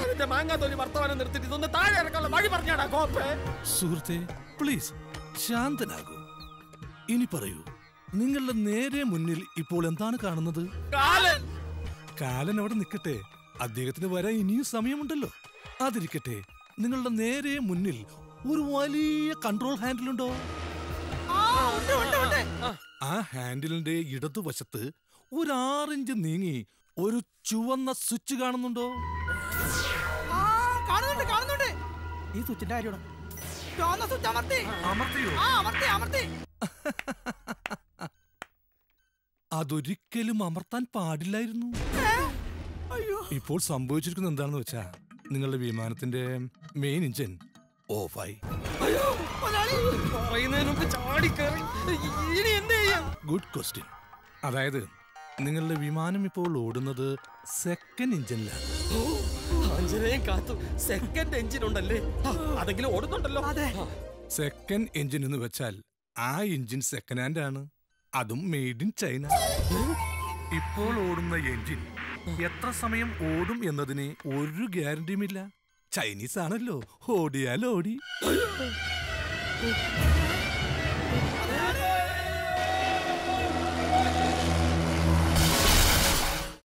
നിന്റെ മാങ്ങാത്തോലി വർത്തമാനം നിർത്തിട്ട് ഇതൊന്ന് താഴെ ഇറക്കാനുള്ള വഴി പറഞ്ഞാടാ കോപ്പേ. സുഹൃത്തെ പ്ലീസ് ശാന്തനാകൂ. ഇനി പറയൂ, നിങ്ങളുടെ നേരെ മുന്നിൽ ഇപ്പോൾ എന്താണ് കാണുന്നത്? കാലൻ. കാലൻ അവിടെ നിൽക്കട്ടെ, അദ്ദേഹത്തിന് വരാൻ ഇനിയും സമയമുണ്ടല്ലോ. അതിരിക്കട്ടെ, നിങ്ങളുടെ നേരെ മുന്നിൽ ഒരു വലിയ കൺട്രോൾ ഹാൻഡിൽ ഉണ്ടോ? ആ ഹാൻഡിലിന്റെ ഇടതുവശത്ത് ഒരു 6 ഇഞ്ച് നീങ്ങി ഒരു ചുവന്ന സ്വിച്ച് കാണുന്നുണ്ടോ? കാണുന്നുണ്ട്. ഈ സ്വിച്ചിന്റെ കാര്യമാണ്. അതൊരിക്കലും അമർത്താൻ പാടില്ലായിരുന്നു. ഇപ്പോൾ സംഭവിച്ചിരിക്കുന്നത് എന്താണെന്ന് വെച്ചാ, നിങ്ങളുടെ വിമാനത്തിന്റെ മെയിൻ എഞ്ചിൻ ഓഫായി. Good question. അതായത് നിങ്ങളുടെ വിമാനം ഇപ്പോൾ ഓടുന്നത് സെക്കൻഡ് എഞ്ചിനിലാണ്. സെക്കൻഡ് എഞ്ചിൻ ഉണ്ടല്ലേ, അതെങ്കിലും ഓടുന്നുണ്ടല്ലോ. സെക്കൻഡ് എഞ്ചിൻ എന്ന് വെച്ചാൽ ആ എഞ്ചിൻ സെക്കൻഡ് ഹാൻഡ് ആണ്, അതും മെയ്ഡ് ഇൻ ചൈന. ഇപ്പോൾ ഓടുന്ന എഞ്ചിൻ എത്ര സമയം ഓടും എന്നതിന് ഒരു ഗ്യാരണ്ടിയുമില്ല. ചൈനീസ് ആണല്ലോ, ഓടിയാൽ ഓടി.